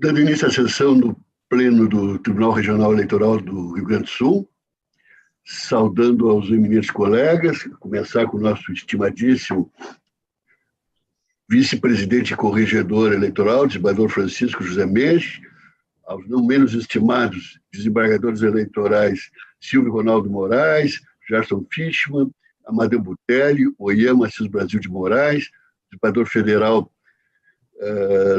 Dando início à sessão do Pleno do Tribunal Regional Eleitoral do Rio Grande do Sul, saudando aos eminentes colegas, começar com o nosso estimadíssimo vice-presidente e corregedor eleitoral, desembargador Francisco José Mendes, aos não menos estimados desembargadores eleitorais Silvio Ronaldo Moraes, Gerson Fischmann, Amadeu Butelli, Oyama Assis Brasil de Moraes, desembargador federal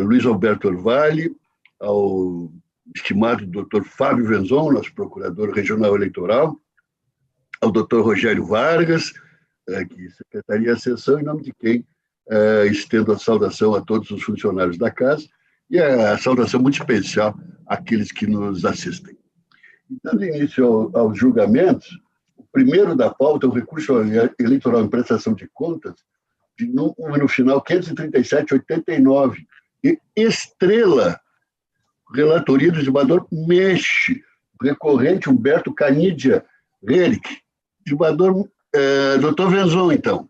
Luiz Alberto Orvalli, ao estimado doutor Fábio Venzon, nosso procurador regional eleitoral, ao doutor Rogério Vargas, que secretaria a sessão, em nome de quem estendo a saudação a todos os funcionários da casa e a saudação muito especial àqueles que nos assistem. Dando início aos julgamentos, o primeiro da pauta é o recurso eleitoral em prestação de contas, de número final 537-89, e Estrela, relatoria do desembargador Mexe, recorrente Humberto Canidia Rerick. Desembargador doutor Venzon, então.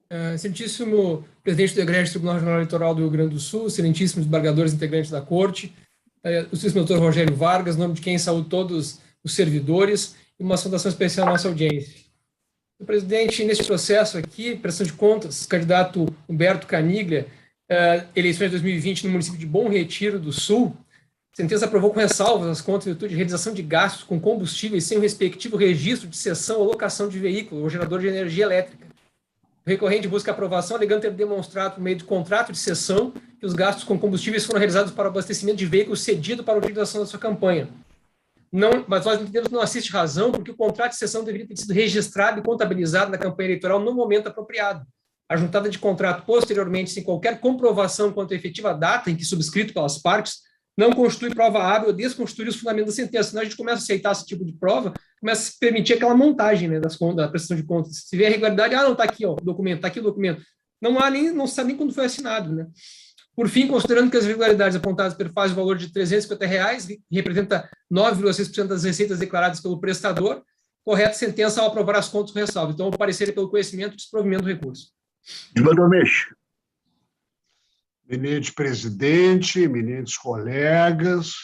Excelentíssimo presidente do Egrégio Tribunal Regional Eleitoral do Rio Grande do Sul, excelentíssimos desembargadores integrantes da Corte, o excelentíssimo doutor Rogério Vargas, em nome de quem saúdo todos os servidores, e uma saudação especial à nossa audiência. O presidente, neste processo aqui, prestação de contas, candidato Humberto Caniglia, eleições de 2020 no município de Bom Retiro do Sul, a sentença aprovou com ressalvas as contas em virtude de realização de gastos com combustíveis sem o respectivo registro de cessão ou locação de veículo ou gerador de energia elétrica. O recorrente busca aprovação, alegando ter demonstrado, por meio de contrato de cessão, que os gastos com combustíveis foram realizados para o abastecimento de veículos cedido para a utilização da sua campanha. Mas nós entendemos que não assiste razão, porque o contrato de cessão deveria ter sido registrado e contabilizado na campanha eleitoral no momento apropriado. A juntada de contrato posteriormente, sem qualquer comprovação quanto à efetiva data em que subscrito pelas partes, não constitui prova hábil ou desconstitui os fundamentos da sentença. Senão a gente começa a aceitar esse tipo de prova, começa a se permitir aquela montagem, né, da prestação de contas. Se vê a irregularidade, não, está aqui, ó, o documento, está aqui o documento. Não se sabe nem quando foi assinado, né? Por fim, considerando que as irregularidades apontadas perfazem o valor de R$350, que representa 9,6% das receitas declaradas pelo prestador, correta sentença ao aprovar as contas com ressalva. Então, o parecer é pelo conhecimento e desprovimento do recurso. Desembargador Mexe. Eminente presidente, eminentes colegas,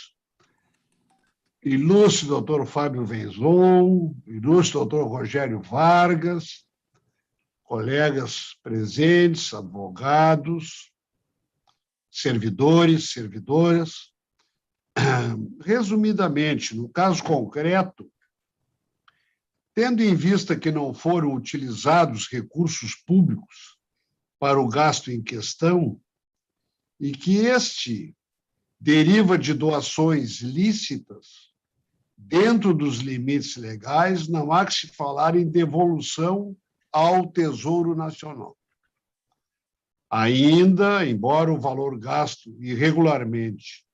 ilustre doutor Fábio Venzon, ilustre doutor Rogério Vargas, colegas presentes, advogados, servidores, servidoras. Resumidamente, no caso concreto, tendo em vista que não foram utilizados recursos públicos para o gasto em questão, e que este deriva de doações lícitas dentro dos limites legais, não há que se falar em devolução ao Tesouro Nacional. Ainda, embora o valor gasto irregularmente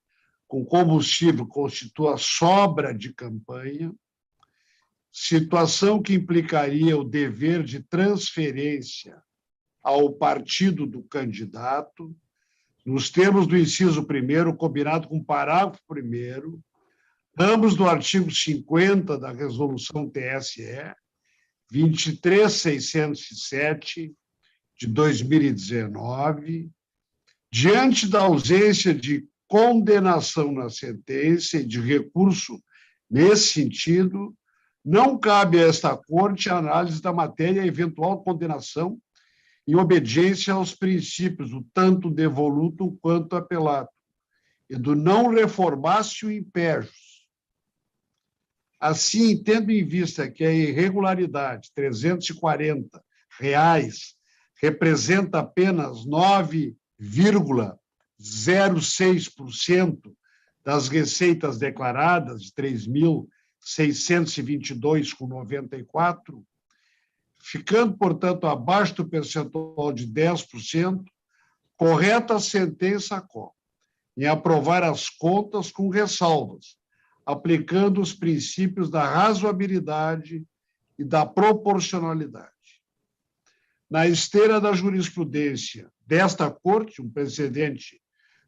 com combustível constitua sobra de campanha, situação que implicaria o dever de transferência ao partido do candidato, nos termos do inciso 1º, combinado com o parágrafo 1º, ambos do artigo 50 da Resolução TSE 23607 de 2019, diante da ausência de condenação na sentença e de recurso nesse sentido, não cabe a esta Corte a análise da matéria e eventual condenação em obediência aos princípios do tanto devoluto quanto apelato, e do não reformácio impejus. Assim, tendo em vista que a irregularidade, R$340, representa apenas 9,06% das receitas declaradas, de 3.622,94, ficando, portanto, abaixo do percentual de 10%, correta a sentença em aprovar as contas com ressalvas, aplicando os princípios da razoabilidade e da proporcionalidade. Na esteira da jurisprudência desta Corte, um precedente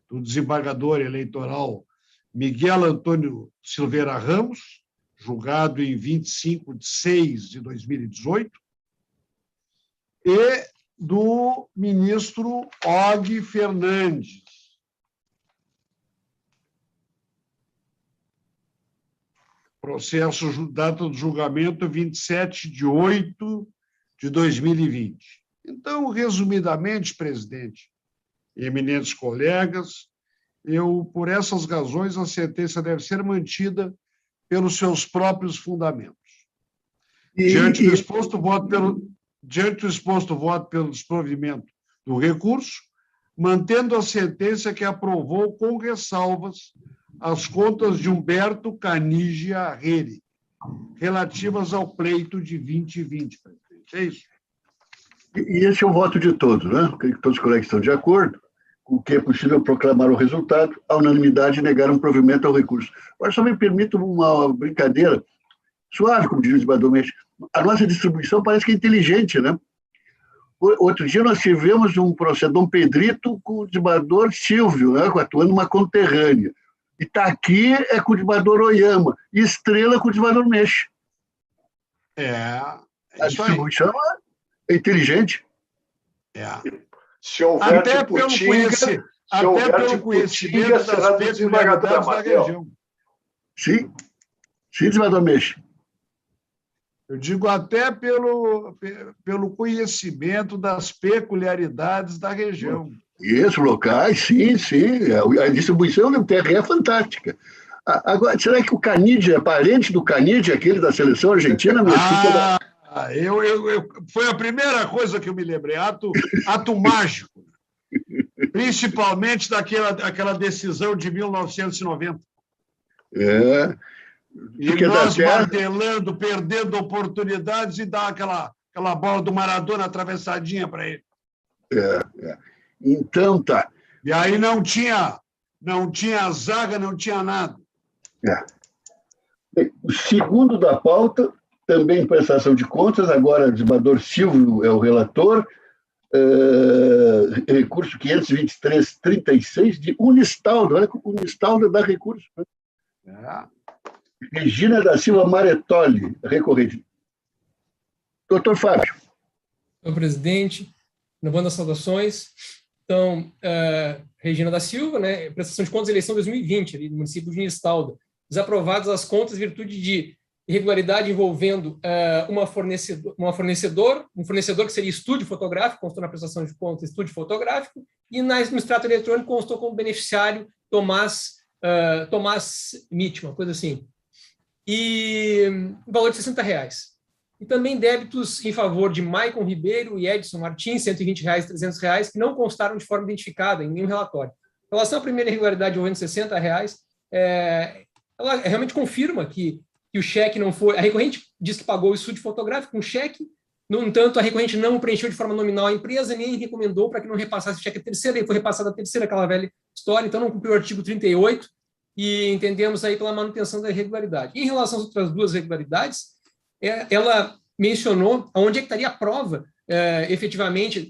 do desembargador eleitoral Miguel Antônio Silveira Ramos, julgado em 25 de 6 de 2018, e do ministro Og Fernandes, Processo, data do julgamento, 27/8/2020. Então, resumidamente, presidente e eminentes colegas, por essas razões, a sentença deve ser mantida pelos seus próprios fundamentos. Diante do exposto, voto pelo desprovimento do recurso, mantendo a sentença que aprovou com ressalvas as contas de Humberto Canigi Arreri, relativas ao pleito de 2020, presidente. É isso. E esse é o voto de todos, né? Creio que todos os colegas estão de acordo com que é possível proclamar o resultado, a unanimidade e negar um provimento ao recurso. Agora, só me permita uma brincadeira suave, como diz o desembargador Mendes. A nossa distribuição parece que é inteligente, né? Outro dia nós tivemos um processo, Dom Pedrito, com o desembargador Silvio, né? Atuando numa conterrânea. Itaqui é com o desembargador Oyama, e Estrela com o desembargador Mendes. A distribuição é inteligente. Se houver até pelo conhecimento das peculiaridades da região. Sim, desembargador Mendes. Eu digo até pelo conhecimento das peculiaridades da região. Isso, locais, sim. A distribuição do TRE é fantástica. Agora, será que o Canidi é parente do Canidi, aquele da seleção argentina? Foi a primeira coisa que eu me lembrei, ato mágico. Principalmente daquela decisão de 1990. E nós martelando, perdendo oportunidades e dar aquela bola do Maradona atravessadinha para ele. Então tá. E aí não tinha zaga, não tinha nada. Bem, o segundo da pauta, também prestação de contas, agora o desembargador Silvio é o relator, recurso 523/36 de Unistaldo. Olha que o Unistaldo dá recurso. Regina da Silva Maretoli, recorrente. Doutor Fábio. Senhor presidente, renovando as saudações. Então, Regina da Silva, né, prestação de contas da eleição 2020, ali, no município de Unistaldo. Desaprovadas as contas em virtude de irregularidade envolvendo um fornecedor que seria estúdio fotográfico, constou na prestação de contas estúdio fotográfico, e no extrato eletrônico constou como beneficiário Tomás Mitch, uma coisa assim. E valor de R$60. E também débitos em favor de Maicon Ribeiro e Edson Martins, R$120 e R$300, que não constaram de forma identificada em nenhum relatório. Em relação à primeira irregularidade envolvendo R$60, ela realmente confirma que o cheque não foi... A recorrente diz que pagou o estúdio fotográfico com cheque, no entanto, a recorrente não preencheu de forma nominal a empresa, nem recomendou para que não repassasse o cheque à terceira, e foi repassada a terceira, aquela velha história, então não cumpriu o artigo 38, e entendemos aí pela manutenção da irregularidade. Em relação às outras duas irregularidades, ela mencionou onde é que estaria a prova, efetivamente,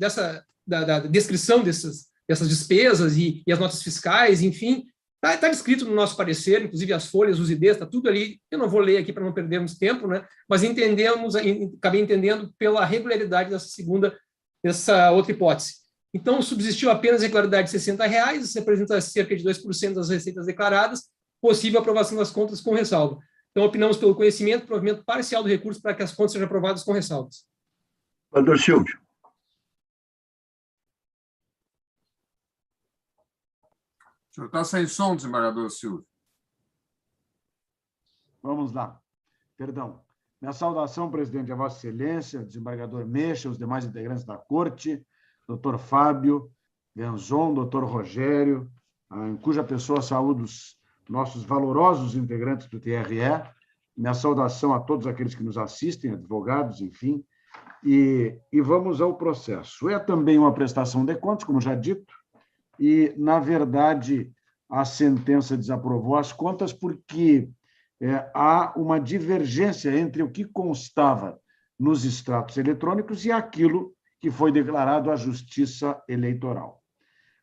da descrição dessas despesas e as notas fiscais, enfim. Está descrito no nosso parecer, inclusive as folhas, os IDs, está tudo ali. Eu não vou ler aqui para não perdermos tempo, né? Mas acabei entendendo pela regularidade dessa outra hipótese. Então, subsistiu apenas a regularidade de R$60, isso representa cerca de 2% das receitas declaradas, possível aprovação das contas com ressalva. Então, opinamos pelo conhecimento, provimento parcial do recurso para que as contas sejam aprovadas com ressalvas. Doutor Silvio. O senhor está sem som, desembargador Silvio. Vamos lá. Perdão. Minha saudação, presidente, a Vossa Excelência, desembargador Mecha, os demais integrantes da Corte, doutor Fábio, Benzon, doutor Rogério, em cuja pessoa saúdo os nossos valorosos integrantes do TRE. Minha saudação a todos aqueles que nos assistem, advogados, enfim. E vamos ao processo. É também uma prestação de contas, como já dito, e, na verdade, a sentença desaprovou as contas porque há uma divergência entre o que constava nos extratos eletrônicos e aquilo que foi declarado à Justiça Eleitoral.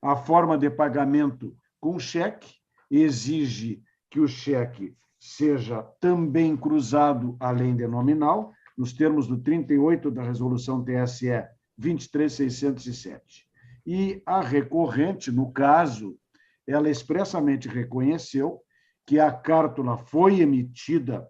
A forma de pagamento com cheque exige que o cheque seja também cruzado além de nominal, nos termos do 38 da Resolução TSE 23607. E a recorrente, no caso, ela expressamente reconheceu que a cártula foi emitida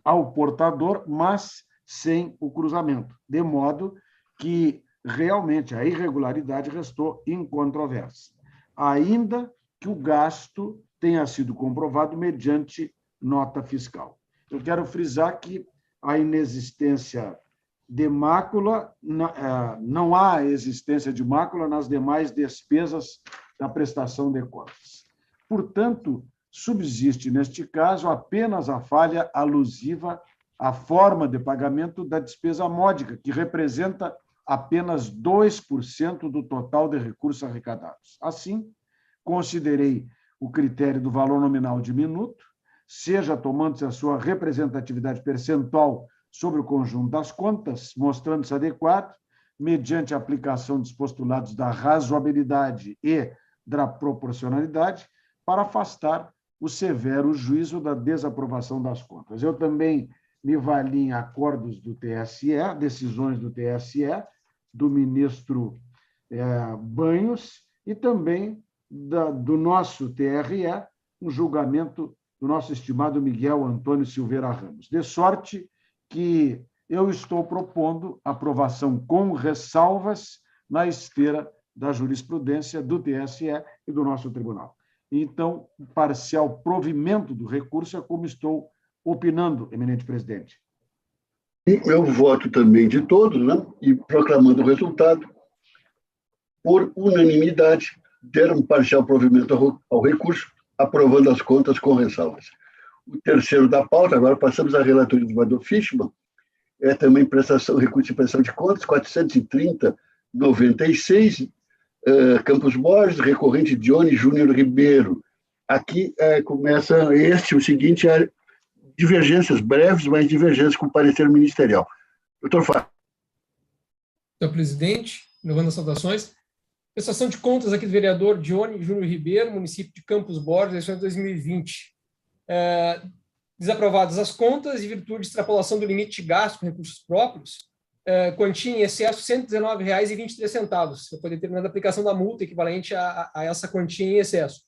ao portador, mas sem o cruzamento, de modo que realmente a irregularidade restou incontroversa, ainda que o gasto tenha sido comprovado mediante nota fiscal. Eu quero frisar que a inexistência de mácula, não há existência de mácula nas demais despesas da prestação de contas. Portanto, subsiste, neste caso, apenas a falha alusiva à forma de pagamento da despesa módica, que representa apenas 2% do total de recursos arrecadados. Assim, considerei o critério do valor nominal diminuto, seja tomando-se a sua representatividade percentual sobre o conjunto das contas, mostrando-se adequado, mediante a aplicação dos postulados da razoabilidade e da proporcionalidade, para afastar o severo juízo da desaprovação das contas. Eu também me vali em acordos do TSE, decisões do TSE, do ministro Banhos, e também do nosso TRE, um julgamento do nosso estimado Miguel Antônio Silveira Ramos. De sorte que eu estou propondo aprovação com ressalvas na esteira da jurisprudência do TSE e do nosso tribunal. Então, parcial provimento do recurso é como estou opinando, eminente presidente. Eu voto também de todos, né? E proclamando o resultado, por unanimidade, deram parcial provimento ao recurso, aprovando as contas com ressalvas. O terceiro da pauta, agora passamos à relatoria do vereador Fischmann, é também prestação, recurso de prestação de contas, 430.96, Campos Borges, recorrente Dione Júnior Ribeiro. Aqui começa o seguinte, divergências breves, mas divergências com parecer ministerial. Doutor Fábio. Senhor presidente, levando as saudações, prestação de contas aqui do vereador Dione Júnior Ribeiro, município de Campos Borges, eleições de 2020. Desaprovadas as contas em virtude de extrapolação do limite de gasto com recursos próprios, quantia em excesso R$ 119,23, foi determinada a aplicação da multa equivalente a essa quantia em excesso.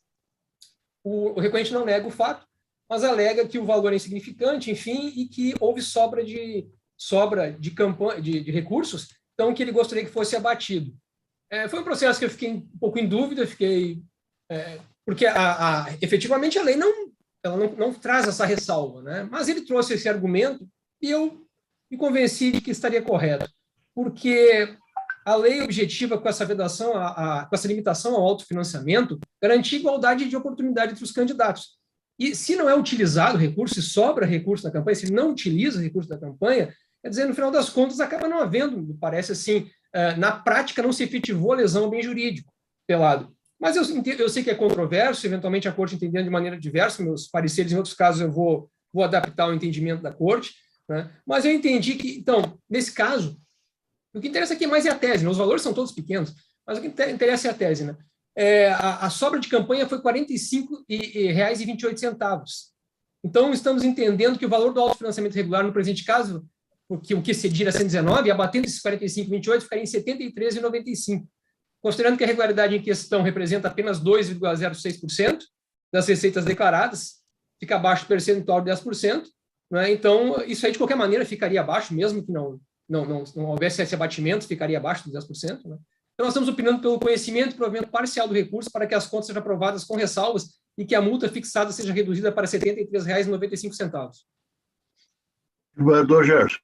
O recorrente não nega o fato, mas alega que o valor é insignificante, enfim, e que houve sobra de recursos, então que ele gostaria que fosse abatido. Foi um processo que eu fiquei um pouco em dúvida, porque efetivamente a lei não traz essa ressalva, né? Mas ele trouxe esse argumento e eu me convenci de que estaria correto, porque a lei objetiva com essa vedação, com essa limitação ao autofinanciamento, garantir igualdade de oportunidade entre os candidatos. E se não é utilizado recurso, se sobra recurso da campanha, se não utiliza recurso da campanha, quer dizer, no final das contas, acaba não havendo, me parece assim, na prática não se efetivou a lesão ao bem jurídico, pelado. Mas eu sei que é controverso, eventualmente a Corte entendendo de maneira diversa, meus pareceres em outros casos eu vou adaptar ao entendimento da Corte, né? Mas eu entendi que, então, nesse caso, o que interessa aqui mais é a tese, né? Os valores são todos pequenos, mas o que interessa é a tese, né? A sobra de campanha foi R$ 45,28. Então, estamos entendendo que o valor do autofinanciamento regular, no presente caso, o que cedir a 119, abatendo esses 45,28, ficaria em R$ 73,95. Considerando que a regularidade em questão representa apenas 2,06% das receitas declaradas, fica abaixo do percentual de 10%, né? Então, isso aí, de qualquer maneira, ficaria abaixo, mesmo que não houvesse esse abatimento, ficaria abaixo dos 10%. Né? Então, nós estamos opinando pelo conhecimento e provimento parcial do recurso para que as contas sejam aprovadas com ressalvas e que a multa fixada seja reduzida para R$ 73,95. Vereador Gerson.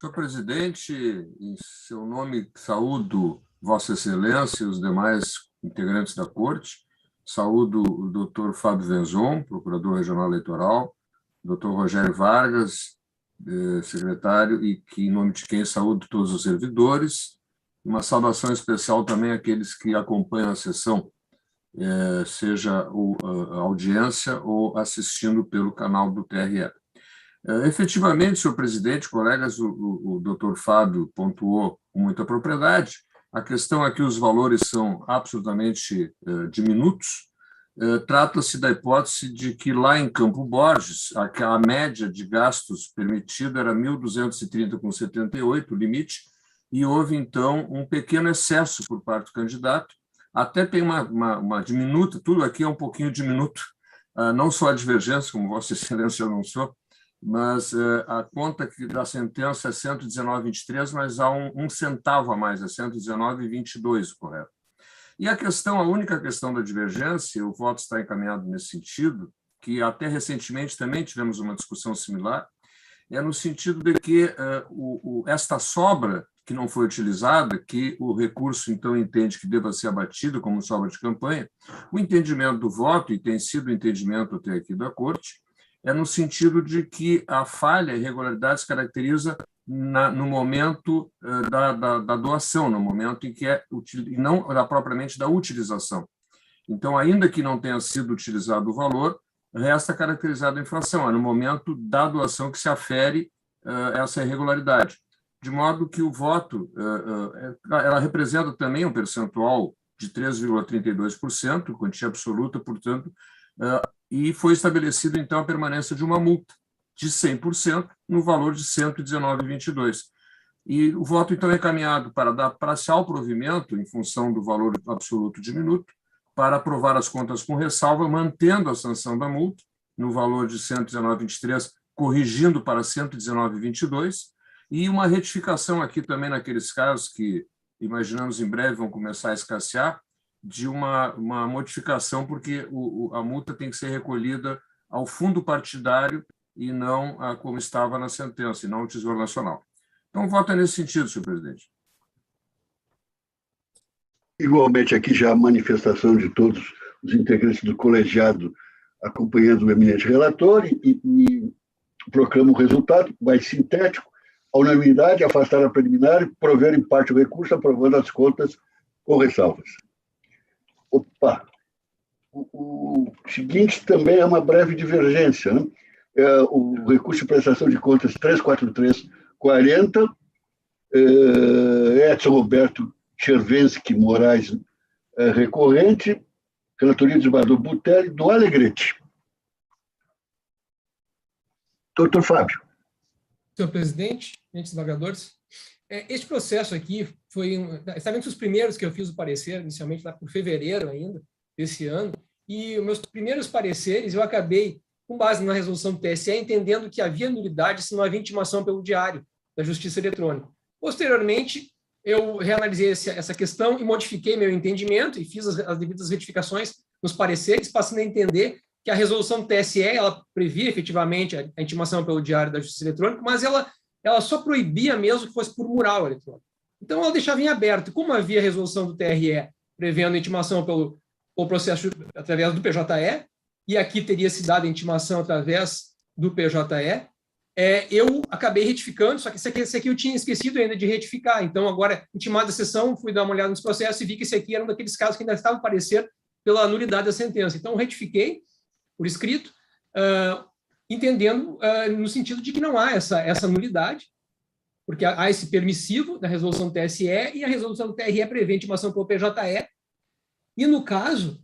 Senhor presidente, em seu nome, saúdo Vossa Excelência e os demais integrantes da Corte, saúdo o doutor Fábio Venzon, procurador regional eleitoral, doutor Rogério Vargas, secretário, e que, em nome de quem saúdo todos os servidores. Uma saudação especial também àqueles que acompanham a sessão, seja a audiência ou assistindo pelo canal do TRE. Efetivamente, senhor presidente, colegas, o doutor Fábio pontuou com muita propriedade. A questão é que os valores são absolutamente diminutos. Trata-se da hipótese de que lá em Campo Borges, a média de gastos permitida era 1.230,78, o limite, e houve, então, um pequeno excesso por parte do candidato. Até tem uma diminuta, tudo aqui é um pouquinho diminuto, não só a divergência, como Vossa Excelência anunciou, mas a conta da sentença é 119,23, mas há um centavo a mais, é 119,22, correto? E a única questão da divergência, o voto está encaminhado nesse sentido, que até recentemente também tivemos uma discussão similar, é no sentido de que esta sobra que não foi utilizada, que o recurso, então, entende que deva ser abatido como sobra de campanha, o entendimento do voto, e tem sido o entendimento até aqui da Corte, é no sentido de que a falha, a irregularidade se caracteriza no momento da doação, no momento em que e não propriamente da utilização. Então, ainda que não tenha sido utilizado o valor, resta caracterizada a infração, é no momento da doação que se afere essa irregularidade. De modo que o voto, ela representa também um percentual de 3,32%, quantia absoluta, portanto, e foi estabelecido, então, a permanência de uma multa de 100% no valor de 119,22. E o voto, então, é encaminhado para dar parcial provimento, em função do valor absoluto diminuto, para aprovar as contas com ressalva, mantendo a sanção da multa no valor de 119,23, corrigindo para 119,22, e uma retificação aqui também naqueles casos que imaginamos em breve vão começar a escassear, de uma modificação, porque a multa tem que ser recolhida ao fundo partidário e não como estava na sentença, e não ao Tesouro Nacional. Então, o voto é nesse sentido, senhor presidente. Igualmente, aqui já a manifestação de todos os integrantes do colegiado acompanhando o eminente relator e proclamo o resultado, mais sintético, a unanimidade, afastar a preliminar, prover em parte o recurso, aprovando as contas com ressalvas. Opa! O seguinte também é uma breve divergência, né? O recurso de prestação de contas 34340, Edson Roberto Chervensky Moraes, recorrente, relatoria do desembargador Butelli, do Alegrete. Doutor Fábio. Senhor presidente, desembargadores, este processo aqui está entre os primeiros que eu fiz o parecer, inicialmente lá por fevereiro ainda, desse ano, e os meus primeiros pareceres eu acabei, com base na resolução do TSE, entendendo que havia nulidade se não havia intimação pelo diário da Justiça Eletrônica. Posteriormente, eu reanalisei essa questão e modifiquei meu entendimento e fiz as devidas retificações nos pareceres, passando a entender que a resolução do TSE ela previa efetivamente a intimação pelo diário da Justiça Eletrônica, mas ela só proibia mesmo que fosse por mural eletrônico. Então, ela deixava em aberto. Como havia a resolução do TRE prevendo a intimação pelo processo através do PJE, e aqui teria se dado a intimação através do PJE, eu acabei retificando, só que esse aqui eu tinha esquecido ainda de retificar. Então, agora, intimada a sessão, fui dar uma olhada nos processos e vi que esse aqui era um daqueles casos que ainda estava a parecer pela nulidade da sentença. Então, retifiquei por escrito, entendendo no sentido de que não há essa nulidade, porque há esse permissivo da resolução do TSE e a resolução do TRE prevê intimação pelo PJE, e, no caso,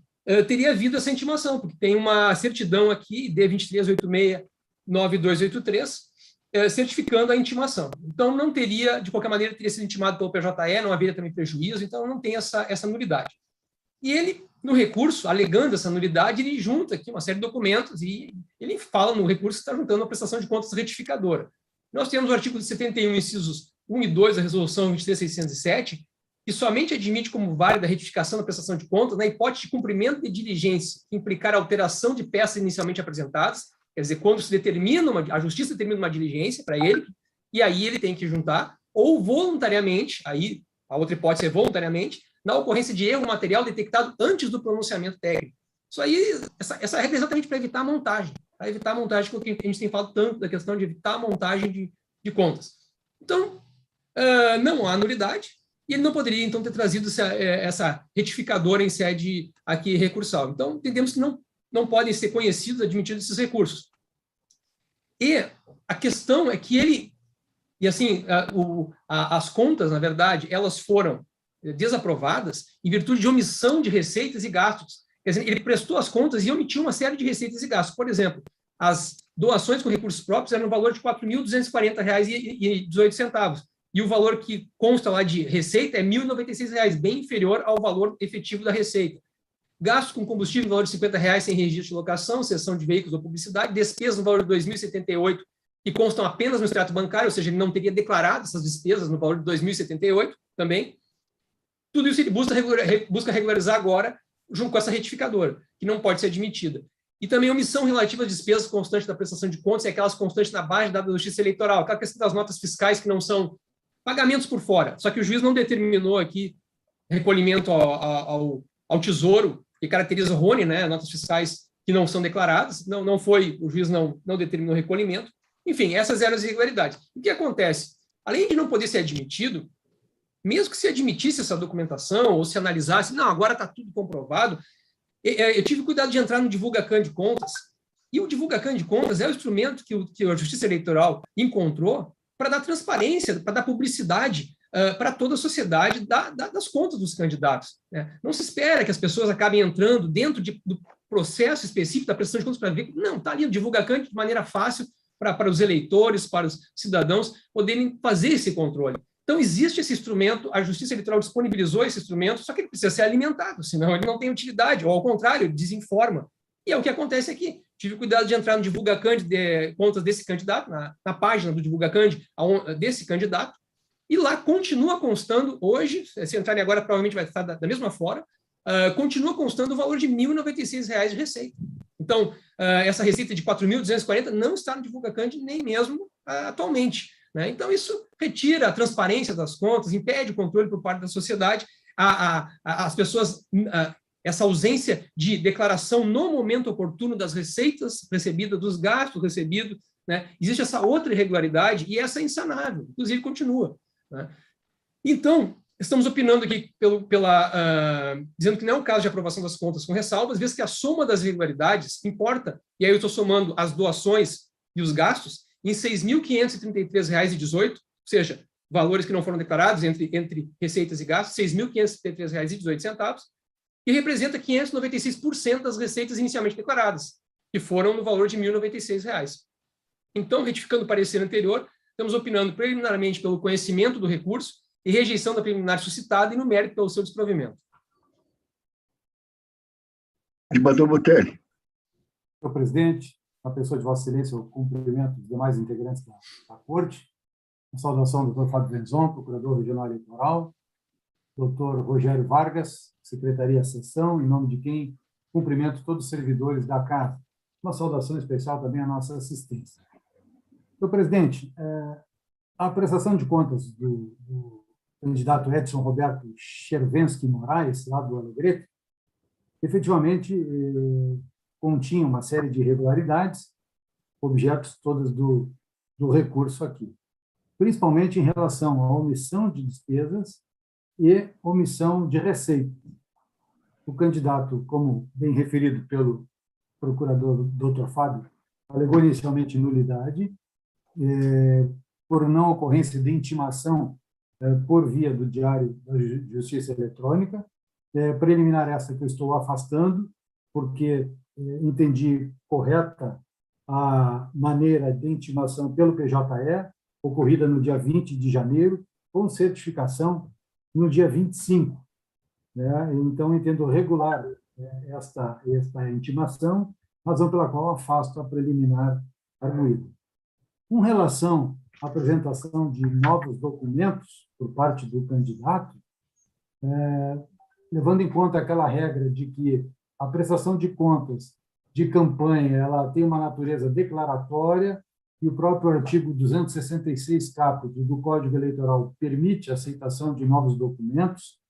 teria havido essa intimação, porque tem uma certidão aqui, D23869283, certificando a intimação. Então, não teria, de qualquer maneira, teria sido intimado pelo PJE, não haveria também prejuízo, então não tem essa nulidade. E ele, no recurso, alegando essa nulidade, ele junta aqui uma série de documentos e ele fala no recurso que está juntando a prestação de contas retificadora. Nós temos o artigo 71, incisos 1 e 2 da resolução 23607, que somente admite como válida a retificação da prestação de contas na hipótese de cumprimento de diligência que implicar alteração de peças inicialmente apresentadas, quer dizer, quando se determina, a justiça determina uma diligência para ele, e aí ele tem que juntar, ou voluntariamente, aí a outra hipótese é voluntariamente, na ocorrência de erro material detectado antes do pronunciamento técnico. Isso aí, essa regra é exatamente para evitar a montagem, porque a gente tem falado tanto da questão de evitar a montagem de contas. Então, não há nulidade, e ele não poderia, então, ter trazido essa retificadora em sede aqui recursal. Então, entendemos que não podem ser conhecidos, admitidos esses recursos. E a questão é que ele, e assim, as contas, na verdade, elas foram desaprovadas em virtude de omissão de receitas e gastos. Quer dizer, ele prestou as contas e omitiu uma série de receitas e gastos. Por exemplo, as doações com recursos próprios eram no valor de R$ 4.240,18, e o valor que consta lá de receita é R$ 1.096, bem inferior ao valor efetivo da receita. Gastos com combustível no valor de R$ 50 sem registro de locação, cessão de veículos ou publicidade, despesas no valor de R$ 2.078 e constam apenas no extrato bancário, ou seja, ele não teria declarado essas despesas no valor de 2.078 também. Tudo isso ele busca regularizar agora junto com essa retificadora, que não pode ser admitida. E também omissão relativa às despesas constantes da prestação de contas e aquelas constantes na base da Justiça Eleitoral, aquela questão das notas fiscais que não são pagamentos por fora. Só que o juiz não determinou aqui recolhimento ao Tesouro, que caracteriza RONE, né, notas fiscais que não são declaradas, o juiz não determinou recolhimento. Enfim, essas eram as irregularidades. O que acontece? Além de não poder ser admitido, mesmo que se admitisse essa documentação ou se analisasse, não, agora está tudo comprovado, eu tive cuidado de entrar no Divulgacan de Contas, e o Divulgacan de Contas é o instrumento que a Justiça Eleitoral encontrou para dar transparência, para dar publicidade para toda a sociedade das contas dos candidatos. Né? Não se espera que as pessoas acabem entrando dentro do processo específico da prestação de contas para ver, não, está ali o Divulgacan de maneira fácil para os eleitores, para os cidadãos poderem fazer esse controle. Então, existe esse instrumento, a Justiça Eleitoral disponibilizou esse instrumento, só que ele precisa ser alimentado, senão ele não tem utilidade, ou ao contrário, ele desinforma. E é o que acontece aqui. Tive cuidado de entrar no Divulgacan de contas desse candidato, na página do Divulgacan desse candidato, e lá continua constando, hoje, se entrarem agora, provavelmente vai estar da mesma forma, continua constando o valor de R$ 1.096 de receita. Então, essa receita de 4.240 não está no Divulgacan nem mesmo atualmente. Né? Então, isso retira a transparência das contas, impede o controle por parte da sociedade, as pessoas, essa ausência de declaração no momento oportuno das receitas recebidas, dos gastos recebidos, né? Existe essa outra irregularidade e essa é insanável, inclusive continua. Né? Então, estamos opinando aqui dizendo que não é um caso de aprovação das contas com ressalvas, visto que a soma das irregularidades importa, e aí eu estou somando as doações e os gastos, em R$ 6.533,18, ou seja, valores que não foram declarados entre receitas e gastos, R$ 6.533,18, que representa 596% das receitas inicialmente declaradas, que foram no valor de R$ 1.096. Então, retificando o parecer anterior, estamos opinando preliminarmente pelo conhecimento do recurso e rejeição da preliminar suscitada e no mérito pelo seu desprovimento. Debateu Botelho. Senhor presidente, na pessoa de Vossa Excelência, eu cumprimento os demais integrantes da Corte. Uma saudação ao doutor Fábio Venzon, procurador regional eleitoral, doutor Rogério Vargas, secretaria-seção, em nome de quem cumprimento todos os servidores da Casa. Uma saudação especial também à nossa assistência. Senhor presidente, a prestação de contas do candidato Edson Roberto Chervensky Moraes, lá do Alegrete, efetivamente continha uma série de irregularidades, objetos todas do recurso aqui, principalmente em relação à omissão de despesas e omissão de receita. O candidato, como bem referido pelo procurador Dr. Fábio, alegou inicialmente nulidade, por não ocorrência de intimação por via do Diário da Justiça Eletrônica, preliminar essa que eu estou afastando, porque entendi correta a maneira de intimação pelo PJE, ocorrida no dia 20 de janeiro, com certificação no dia 25. Né? Então, entendo regular esta intimação, razão pela qual afasto a preliminar arguída. Com relação à apresentação de novos documentos por parte do candidato, levando em conta aquela regra de que a prestação de contas de campanha ela tem uma natureza declaratória e o próprio artigo 266 caput do Código Eleitoral permite a aceitação de novos documentos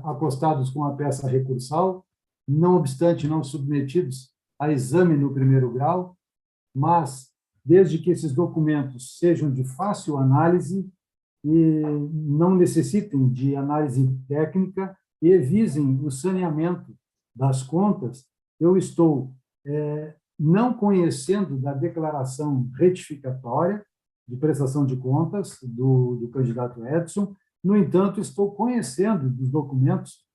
acostados com a peça recursal, não obstante não submetidos a exame no primeiro grau, mas desde que esses documentos sejam de fácil análise e não necessitem de análise técnica e visem o saneamento das contas, eu estou não conhecendo da declaração retificatória de prestação de contas do candidato Edson, no entanto, estou conhecendo dos documentos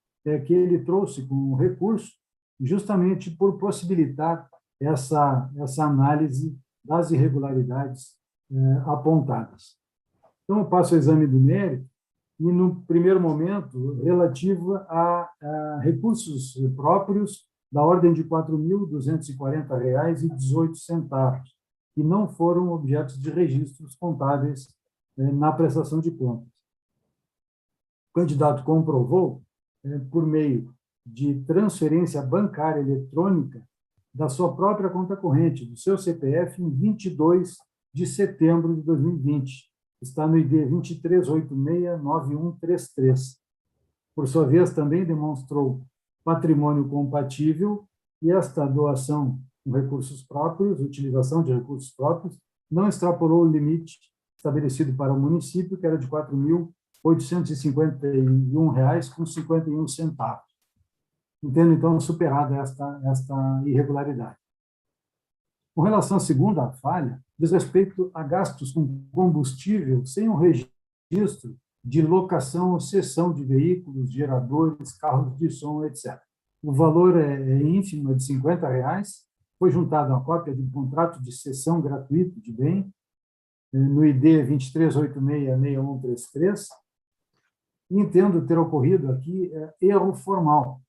que ele trouxe com o recurso, justamente por possibilitar essa análise das irregularidades apontadas. Então, eu passo ao exame do mérito, e, no primeiro momento, relativo a recursos próprios da ordem de R$ 4.240,18, que não foram objetos de registros contábeis na prestação de contas. O candidato comprovou, por meio de transferência bancária eletrônica, da sua própria conta corrente, do seu CPF, em 22 de setembro de 2020. Está no ID 23869133. Por sua vez, também demonstrou patrimônio compatível e esta doação com recursos próprios, utilização de recursos próprios, não extrapolou o limite estabelecido para o município, que era de R$ 4.851,51. Entendo, então, superada esta irregularidade. Com relação à segunda falha, diz respeito a gastos com combustível sem o registro de locação ou cessão de veículos, geradores, carros de som, etc. O valor é ínfimo, é de R$ 50, foi juntado uma cópia de um contrato de cessão gratuito de bem, no ID 23866133, e entendo ter ocorrido aqui erro formal,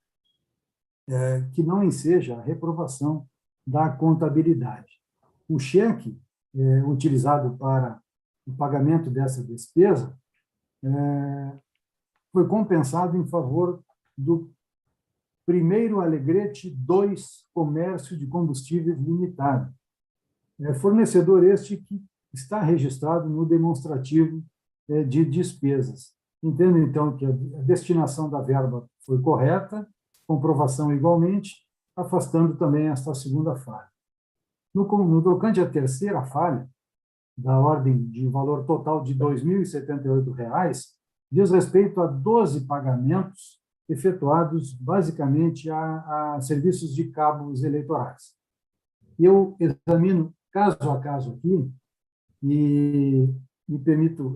que não enseja a reprovação da contabilidade. O cheque utilizado para o pagamento dessa despesa foi compensado em favor do Primeiro Alegrete 2 Comércio de Combustíveis Limitado. Fornecedor este que está registrado no demonstrativo de despesas. Entendo, então, que a destinação da verba foi correta, comprovação igualmente, afastando também esta segunda falha. No tocante à terceira falha, da ordem de valor total de R$ 2.078, diz respeito a 12 pagamentos efetuados basicamente a serviços de cabos eleitorais. Eu examino caso a caso aqui e me permito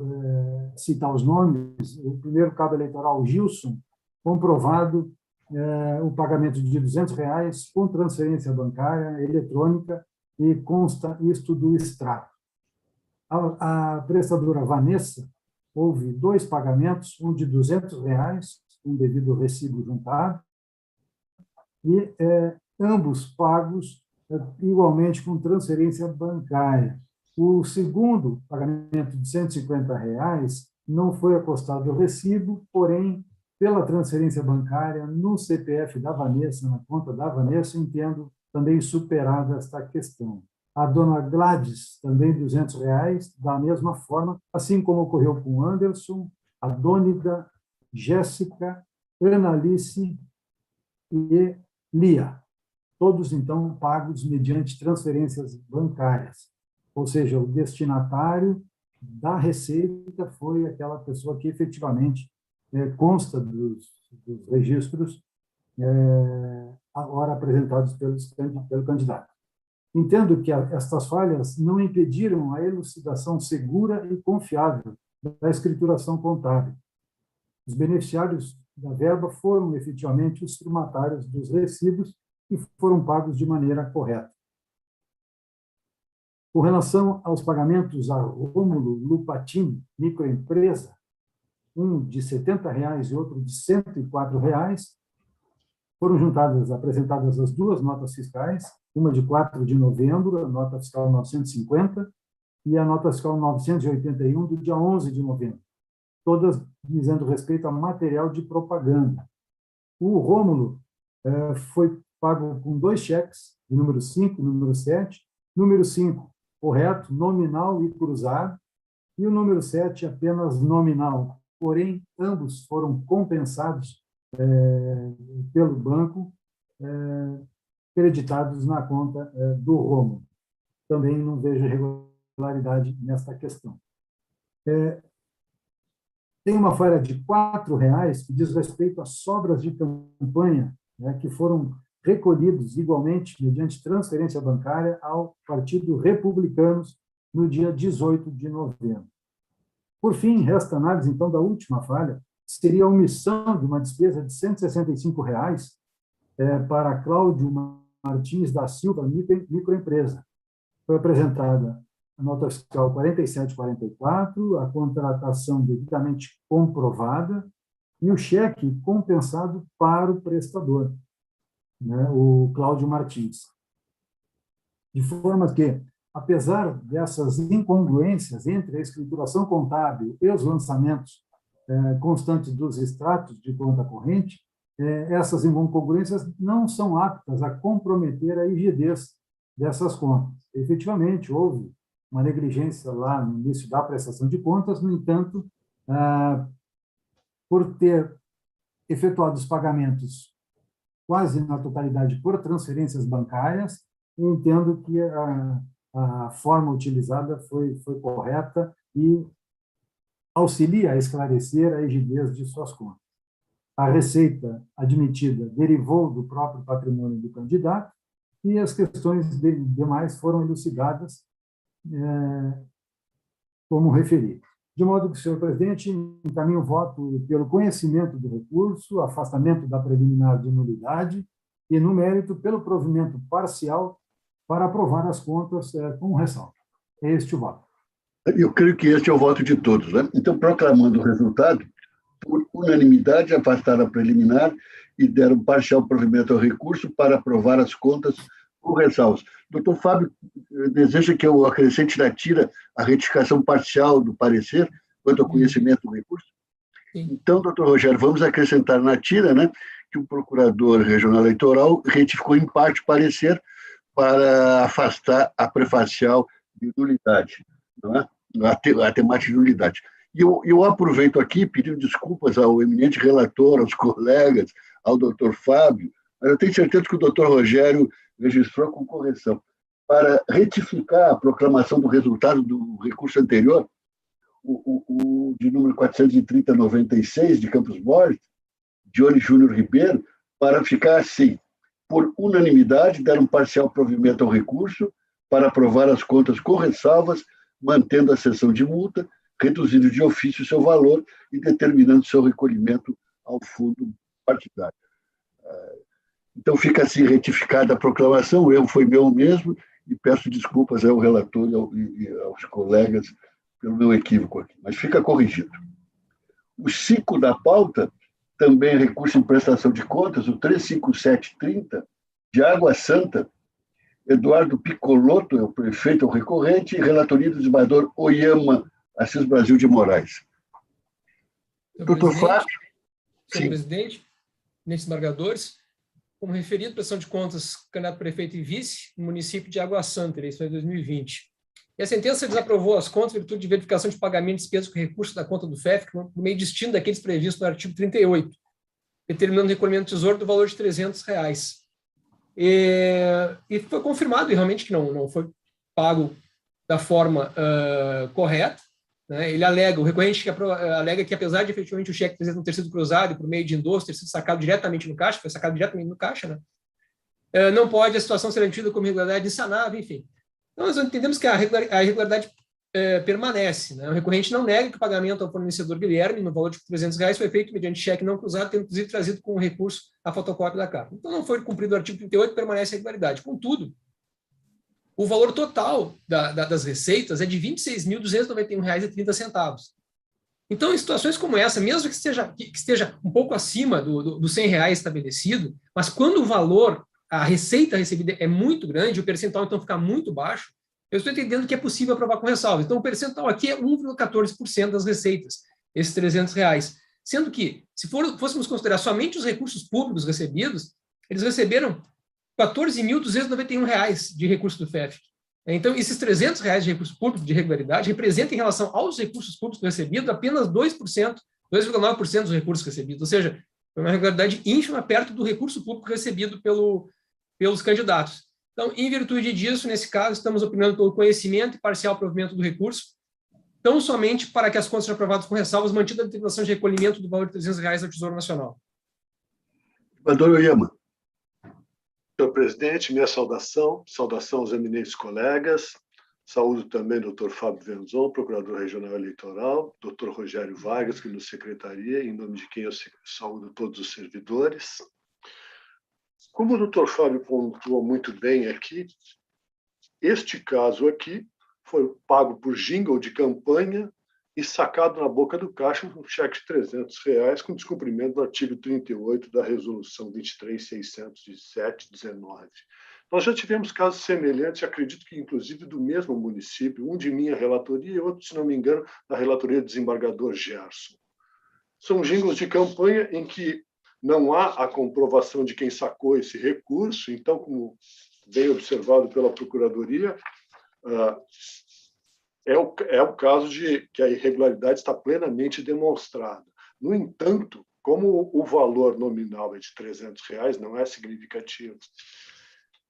citar os nomes. O primeiro cabo eleitoral, Gilson, comprovado o pagamento de R$ 200 com transferência bancária eletrônica e consta isto do extrato. A prestadora Vanessa, houve 2 pagamentos, um de R$ 200, um devido recibo juntado, e ambos pagos igualmente com transferência bancária. O segundo pagamento de R$ 150 não foi acostado ao recibo, porém, pela transferência bancária no CPF da Vanessa, na conta da Vanessa, entendo também superada esta questão. A dona Gladys, também R$ 200, da mesma forma, assim como ocorreu com Anderson, a Dônida, Jéssica, Analice e Lia. Todos, então, pagos mediante transferências bancárias. Ou seja, o destinatário da receita foi aquela pessoa que efetivamente consta dos registros agora apresentados pelo candidato. Entendo que estas falhas não impediram a elucidação segura e confiável da escrituração contábil. Os beneficiários da verba foram efetivamente os firmatários dos recibos e foram pagos de maneira correta. Com relação aos pagamentos a Rômulo Lupatin, microempresa, um de R$ 70 e outro de R$ 104, foram apresentadas as 2 notas fiscais, uma de 4 de novembro, a nota fiscal 950, e a nota fiscal 981, do dia 11 de novembro, todas dizendo respeito a material de propaganda. O Rômulo foi pago com 2 cheques, de número 5 e número 7, número 5 correto, nominal e cruzado, e o número 7 apenas nominal. Porém, ambos foram compensados pelo banco, creditados na conta do Rômulo. Também não vejo irregularidade nesta questão. Tem uma falha de R$ 4 que diz respeito às sobras de campanha, que foram recolhidos igualmente mediante transferência bancária ao Partido Republicanos no dia 18 de novembro. Por fim, resta análise, então, da última falha, seria a omissão de uma despesa de R$ 165 para Cláudio Martins da Silva, microempresa. Foi apresentada a nota fiscal 4744, a contratação devidamente comprovada e o cheque compensado para o prestador, o Cláudio Martins. De forma que apesar dessas incongruências entre a escrituração contábil e os lançamentos constantes dos extratos de conta corrente, essas incongruências não são aptas a comprometer a rigidez dessas contas. Efetivamente, houve uma negligência lá no início da prestação de contas, no entanto, por ter efetuado os pagamentos quase na totalidade por transferências bancárias, eu entendo que a forma utilizada foi correta e auxilia a esclarecer a rigidez de suas contas. A receita admitida derivou do próprio patrimônio do candidato e as questões demais foram elucidadas como referi. De modo que, senhor presidente, encaminho o voto pelo conhecimento do recurso, afastamento da preliminar de nulidade e, no mérito, pelo provimento parcial para aprovar as contas com ressalva. É este o voto. Eu creio que este é o voto de todos, né? Então, proclamando o resultado, por unanimidade, afastaram a preliminar e deram parcial provimento ao recurso para aprovar as contas com ressalvas. Doutor Fábio, deseja que eu acrescente na tira a retificação parcial do parecer quanto ao conhecimento do recurso? Sim. Então, doutor Rogério, vamos acrescentar na tira, né, que o Procurador Regional Eleitoral retificou em parte o parecer para afastar a prefacial de nulidade, não é? A temática de nulidade. E eu aproveito aqui, pedindo desculpas ao eminente relator, aos colegas, ao doutor Fábio, mas eu tenho certeza que o doutor Rogério registrou com correção. Para retificar a proclamação do resultado do recurso anterior, o de número 430/96, de Campos Borges, Dione Júnior Ribeiro, para ficar assim: por unanimidade, dar um parcial provimento ao recurso para aprovar as contas com ressalvas, mantendo a cessão de multa, reduzindo de ofício seu valor e determinando seu recolhimento ao fundo partidário. Então, fica assim retificada a proclamação, o erro foi meu mesmo, e peço desculpas ao relator e aos colegas pelo meu equívoco aqui, mas fica corrigido. O 5 da pauta, também recurso em prestação de contas, o 35730, de Água Santa, Eduardo Piccolotto é o prefeito, é o recorrente, e relatoria do desembargador Oyama Assis Brasil de Moraes. Doutor Fábio? Senhor presidente, nesses desembargadores, como referido, prestação de contas, candidato prefeito e vice, no município de Água Santa, eleições de 2020. E a sentença desaprovou as contas em virtude de verificação de pagamento de despesas com recurso da conta do FEF, no meio distinto daqueles previstos no artigo 38, determinando o recolhimento do tesouro do valor de R$300. E foi confirmado realmente que não foi pago da forma correta, né? Ele alega, o recorrente alega que, apesar de efetivamente o cheque não ter sido cruzado e por meio de endosso ter sido sacado diretamente no caixa, foi sacado diretamente no caixa, né? Não pode a situação ser mantida como irregularidade insanável, enfim. Então, nós entendemos que a irregularidade permanece, né? O recorrente não nega que o pagamento ao fornecedor Guilherme, no valor de R$300, foi feito mediante cheque não cruzado, tendo inclusive trazido com recurso a fotocópia da carta. Então, não foi cumprido o artigo 38, permanece a irregularidade. Contudo, o valor total das receitas é de R$26.291,30. Então, em situações como essa, mesmo que esteja um pouco acima dos R$100 estabelecido, mas quando o valor, a receita recebida é muito grande, o percentual, então, fica muito baixo, eu estou entendendo que é possível aprovar com ressalva. Então, o percentual aqui é 1,14% das receitas, esses R$300. Sendo que, se fôssemos considerar somente os recursos públicos recebidos, eles receberam R$14.291 de recurso do FEF. Então, esses R$300 de recurso público de regularidade representam, em relação aos recursos públicos recebidos, apenas 2,9% dos recursos recebidos. Ou seja, foi uma regularidade ínfima perto do recurso público recebido pelos candidatos. Então, em virtude disso, nesse caso, estamos opinando pelo conhecimento e parcial provimento do recurso, tão somente para que as contas sejam aprovadas com ressalvas, mantida a determinação de recolhimento do valor de R$300 ao Tesouro Nacional. Doutor Oyama. Senhor presidente, minha saudação aos eminentes colegas, saúdo também o doutor Fábio Venzon, procurador regional eleitoral, doutor Rogério Vargas, que nos secretaria, em nome de quem eu saúdo todos os servidores. Como o doutor Fábio pontuou muito bem aqui, este caso aqui foi pago por jingle de campanha e sacado na boca do caixa um cheque de R$300 com descumprimento do artigo 38 da Resolução 23.607/19. Nós já tivemos casos semelhantes, acredito que inclusive do mesmo município, um de minha relatoria e outro, se não me engano, da relatoria do desembargador Gerson. São jingles de campanha em que não há a comprovação de quem sacou esse recurso, então, como bem observado pela Procuradoria, é o caso de que a irregularidade está plenamente demonstrada. No entanto, como o valor nominal é de R$300, não é significativo,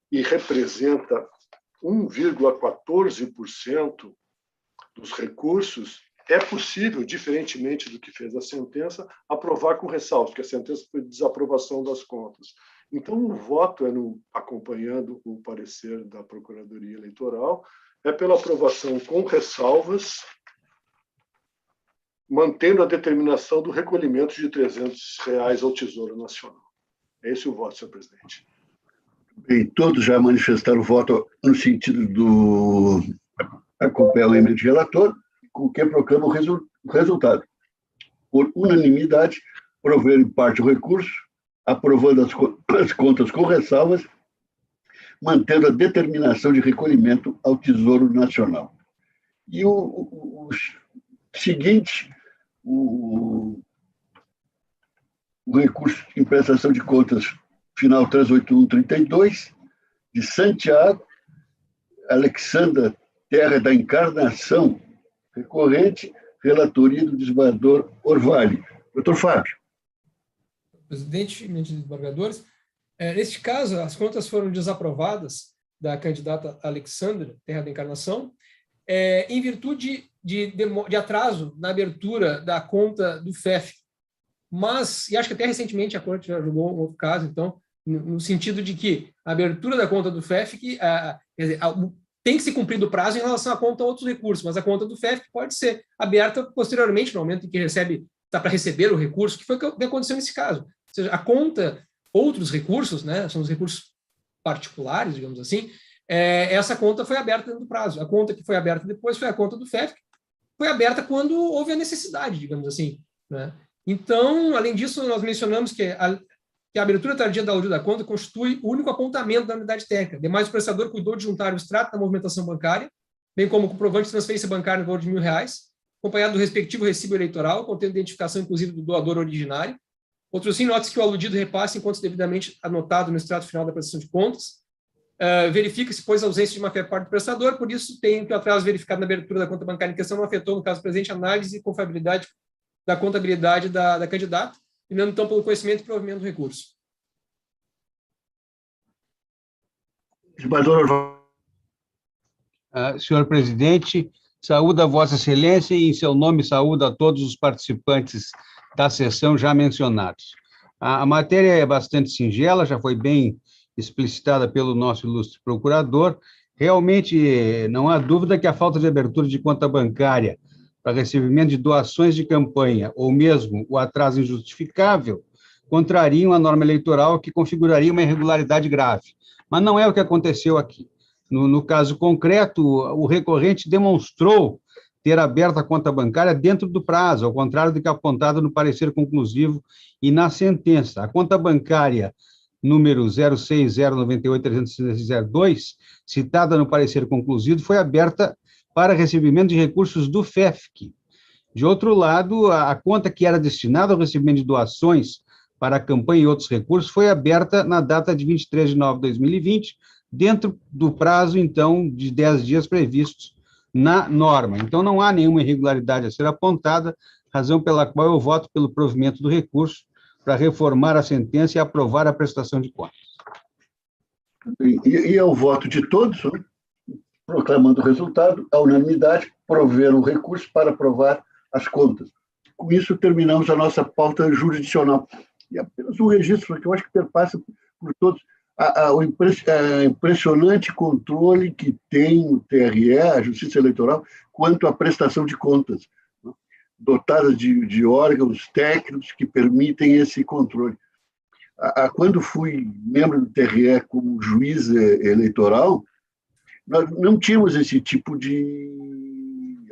e representa 1,14% dos recursos, é possível, diferentemente do que fez a sentença, aprovar com ressalvas, porque a sentença foi de desaprovação das contas. Então, o voto acompanhando o parecer da Procuradoria Eleitoral, é pela aprovação com ressalvas, mantendo a determinação do recolhimento de R$300 ao Tesouro Nacional. É esse o voto, senhor presidente. Bem, todos já manifestaram voto no sentido do acompanhar o emenda de relator, com o que proclama o resultado. Por unanimidade, prover em parte o recurso, aprovando as contas com ressalvas, mantendo a determinação de recolhimento ao Tesouro Nacional. E o seguinte, o recurso em prestação de contas final 38132, de Santiago, Alexandra Terra da Encarnação, recorrente, relatoria do desembargador Orvalho. Doutor Fábio. Presidente e ministro dos desembargadores, neste caso, as contas foram desaprovadas da candidata Alexandra Terra da Encarnação, em virtude de atraso na abertura da conta do FEF. Mas, e acho que até recentemente a Corte já julgou um outro caso, então, no sentido de que a abertura da conta do FEF, quer dizer, tem que se cumprir do prazo em relação à conta a outros recursos, mas a conta do FEF pode ser aberta posteriormente, no momento em que está para receber o recurso, que foi o que aconteceu nesse caso. Ou seja, a conta, outros recursos, né, são os recursos particulares, digamos assim, essa conta foi aberta dentro do prazo. A conta que foi aberta depois foi a conta do FEF, que foi aberta quando houve a necessidade, digamos assim, né? Então, além disso, nós mencionamos que a abertura tardia da auditoria da conta constitui o único apontamento da unidade técnica. Demais, o prestador cuidou de juntar o extrato da movimentação bancária, bem como o comprovante de transferência bancária no valor de R$1.000, acompanhado do respectivo recibo eleitoral, contendo identificação, inclusive, do doador originário. Outro sim, note-se que o aludido repasse enquanto devidamente anotado no extrato final da prestação de contas. Verifica-se, pois, a ausência de má-fé por parte do prestador, por isso tem que o atraso verificado na abertura da conta bancária em questão não afetou, no caso presente, a análise e confiabilidade da contabilidade da candidata, e não então pelo conhecimento e provimento do recurso. Senhor presidente, saúdo a Vossa Excelência e, em seu nome, saúdo a todos os participantes da sessão já mencionados. A matéria é bastante singela, já foi bem explicitada pelo nosso ilustre procurador. Realmente, não há dúvida que a falta de abertura de conta bancária para recebimento de doações de campanha, ou mesmo o atraso injustificável, contrariam a norma eleitoral que configuraria uma irregularidade grave. Mas não é o que aconteceu aqui. No caso concreto, o recorrente demonstrou ter aberto a conta bancária dentro do prazo, ao contrário do que é apontado no parecer conclusivo e na sentença. A conta bancária número 06098302, citada no parecer conclusivo, foi aberta para recebimento de recursos do FEFC. De outro lado, a conta que era destinada ao recebimento de doações para a campanha e outros recursos foi aberta na data de 23 de nove de 2020, dentro do prazo, então, de 10 dias previstos na norma. Então, não há nenhuma irregularidade a ser apontada, razão pela qual eu voto pelo provimento do recurso para reformar a sentença e aprovar a prestação de contas. E é o voto de todos, né? Proclamando o resultado, a unanimidade, prover o recurso para aprovar as contas. Com isso, terminamos a nossa pauta jurisdicional. E apenas um registro, que eu acho que perpassa por todos, o impressionante controle que tem o TRE, a Justiça Eleitoral, quanto à prestação de contas, né? Dotada de órgãos técnicos que permitem esse controle. Quando fui membro do TRE como juiz eleitoral, nós não tínhamos esse tipo de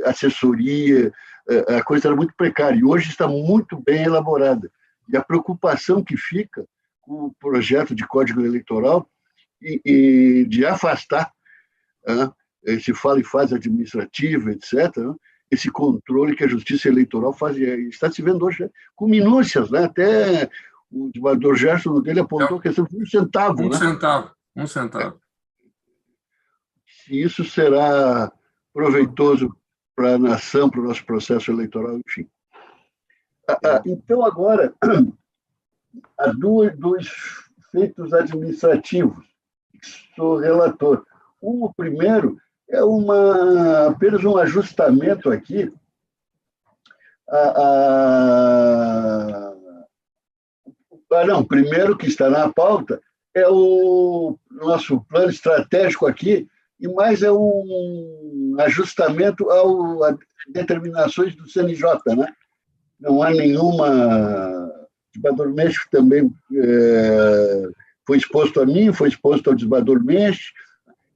assessoria, a coisa era muito precária, e hoje está muito bem elaborada. E a preocupação que fica com o projeto de Código Eleitoral e de afastar esse fala e faz administrativo, etc., esse controle que a Justiça Eleitoral faz, está se vendo hoje com minúcias, né? Até o desembargador Gerson dele apontou a questão de um centavo. Um centavo. Se isso será proveitoso para a nação, para o nosso processo eleitoral, enfim. Então, agora, há dois feitos administrativos, sou relator. O primeiro é apenas um ajustamento aqui. Não, primeiro que está na pauta é o nosso plano estratégico aqui, e mais é um ajustamento às determinações do CNJ, né? Não há nenhuma... O desembargador Mensch também foi exposto a mim, foi exposto ao desembargador Mensch.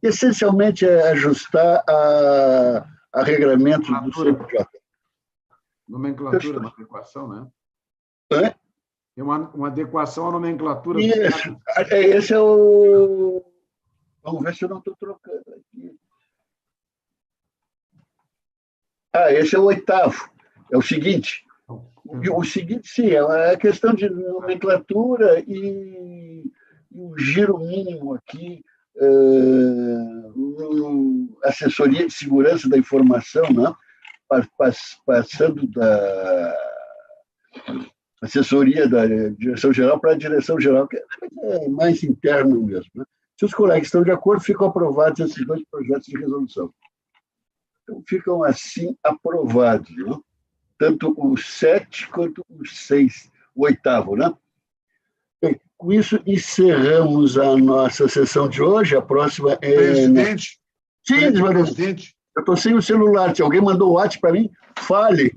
Essencialmente é ajustar a regramentos do CNJ. Nomenclatura, uma adequação, né? É? É uma adequação à nomenclatura. Isso. Esse é o... Vamos ver se eu não estou trocando aqui. Esse é o 8º. É o seguinte. O seguinte, sim, é a questão de nomenclatura e o giro mínimo aqui, assessoria de segurança da informação, né? Passando da assessoria da direção-geral para a direção-geral, que é mais interno mesmo, né? Se os colegas estão de acordo, ficam aprovados esses dois projetos de resolução. Então, ficam assim aprovados, né? Tanto o 7 quanto o 6, o 8º, né? Bem, com isso, encerramos a nossa sessão de hoje. A próxima é... Presidente? Sim, presidente. Eu estou sem o celular. Se alguém mandou o WhatsApp para mim, fale.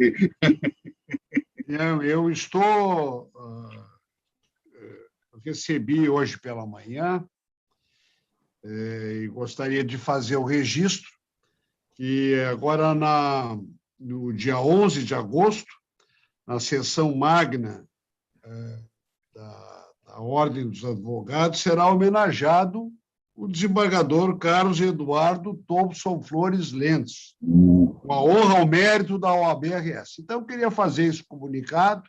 Eu estou... recebi hoje pela manhã e gostaria de fazer o registro que agora no dia 11 de agosto, na sessão magna da Ordem dos Advogados, será homenageado o desembargador Carlos Eduardo Thompson Flores Lentz, com a honra ao mérito da OAB-RS. Então, eu queria fazer esse comunicado,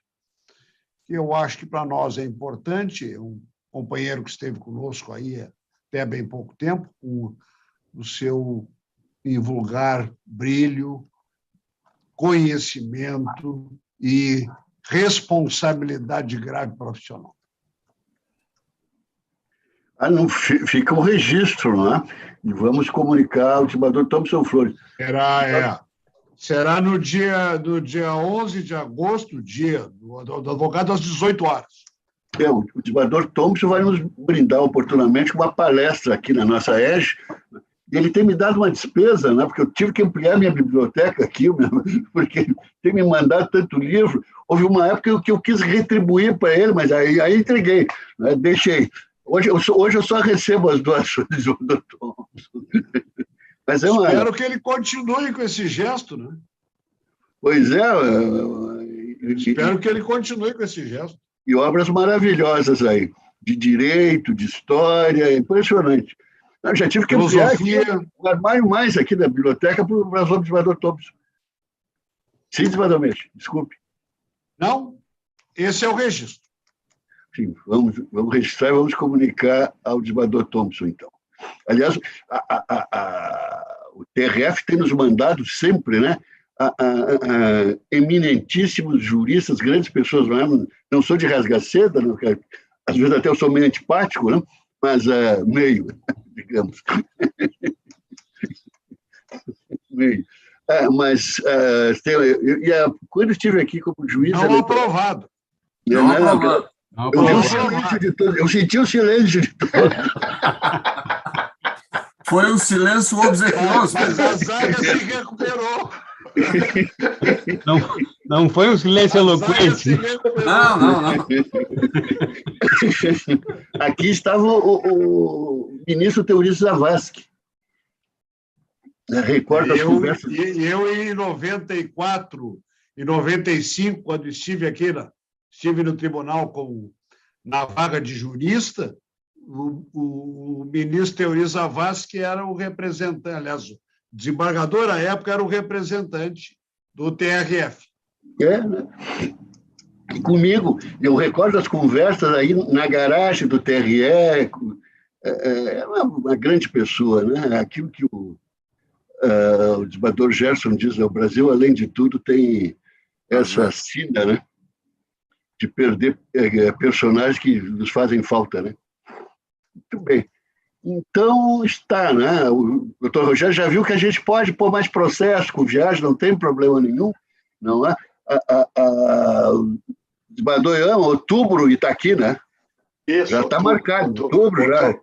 que eu acho que para nós é importante, um companheiro que esteve conosco aí até bem pouco tempo, com o seu invulgar brilho, conhecimento e responsabilidade grave profissional. Não, fica um registro, não é? E vamos comunicar ao desembargador Thompson Flores. Será no dia 11 de agosto, dia do advogado, às 18 horas. O desembargador Thompson vai nos brindar oportunamente com uma palestra aqui na nossa EJA. Ele tem me dado uma despesa, né? Porque eu tive que ampliar minha biblioteca aqui, porque tem me mandado tanto livro. Houve uma época que eu quis retribuir para ele, mas aí entreguei, né? Deixei. Hoje eu só recebo as doações do Thompson. Mas espero que ele continue com esse gesto, né? Pois é. Espero que ele continue com esse gesto. E obras maravilhosas aí, de direito, de história, impressionante. Eu já tive que ampliar o armário mais aqui da biblioteca para o desembargador Thompson. Sim, desembargador Mensch, desculpe. Não, esse é o registro. Sim, vamos registrar e vamos comunicar ao desembargador Thompson, então. Aliás, o TRF tem nos mandado sempre, né, eminentíssimos juristas, grandes pessoas, não sou de rasga-seda, às vezes até eu sou meio antipático, né, mas meio, digamos. Meio. Quando estive aqui como juiz... Não aprovado. Não aprovado. Eu senti o silêncio de todos. Foi um silêncio obsequioso. Mas a zaga se recuperou. Não foi um silêncio eloquente. Não. Aqui estava o ministro Teorício Zavascki. Recordo as conversas. Eu, em 94 e 95, quando estive no tribunal na vaga de jurista, o ministro Teori Zavascki, que era o representante, aliás, o desembargador, à época, era o representante do TRF. Né? E comigo, eu recordo as conversas aí na garagem do TRE, é uma grande pessoa, né? Aquilo que o desembargador Gerson diz, o Brasil, além de tudo, tem essa sina, né? De perder personagens que nos fazem falta, né? Muito bem. Então, está, né? O doutor Rogério já viu que a gente pode pôr mais processo com viagem, não tem problema nenhum, não é? O desembargador outubro está aqui, né? Isso, já está marcado, outubro já.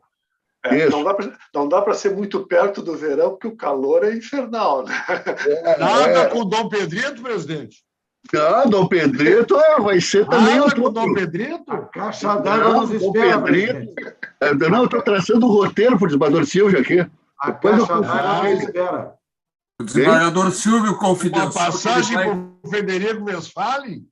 Não dá para ser muito perto do verão, porque o calor é infernal, né? Nada com o Dom Pedrito, presidente? Não, Dom Pedrito vai ser também outubro. Com o Dom Pedrito? A caixa d'água nos espera, presidente. Não, estou traçando um roteiro para o desembargador Silvio aqui. A caixa d'água nos espera. O desembargador Silvio confidenciou. Uma passagem para o Federico Westphalen?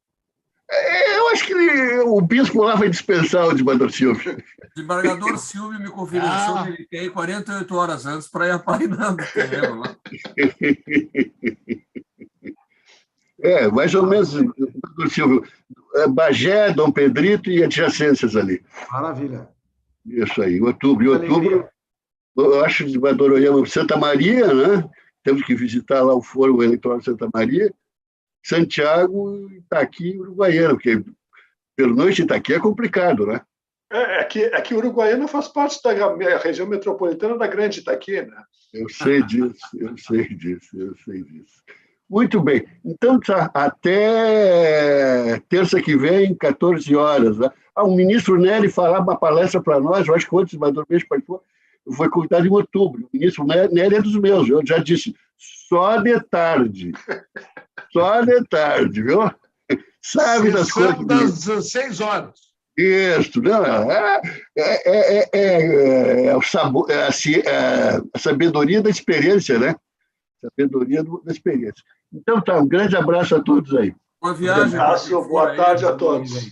Eu acho que o bispo lá vai dispensar o desembargador Silvio. O desembargador Silvio me confidenciou que ele tem 48 horas antes para ir apainando o terreno lá. Mais ou menos, desembargador Silvio. Bagé, Dom Pedrito e adjacências ali. Maravilha. Isso aí, outubro. Em outubro, eu acho que o desembargador Oyama, Santa Maria, né? Temos que visitar lá o Fórum Eleitoral de Santa Maria, Santiago, Itaqui e Uruguaiana, porque pela noite Itaqui é complicado, né? É que Uruguaiana faz parte da região metropolitana da Grande Itaqui, né? Eu sei disso. Muito bem. Então, até terça que vem, 14 horas. Né? O ministro Nery falar uma palestra para nós, eu acho que o outro desembargador mesmo participou, foi convidado em outubro. O ministro Nery é dos meus, eu já disse, só de tarde, viu? Sabe das coisas. Das 16 horas. Isso, não, o sabor, a sabedoria da experiência, né? Sabedoria da experiência. Então, tá, um grande abraço a todos aí. Boa viagem. Boa tarde a todos.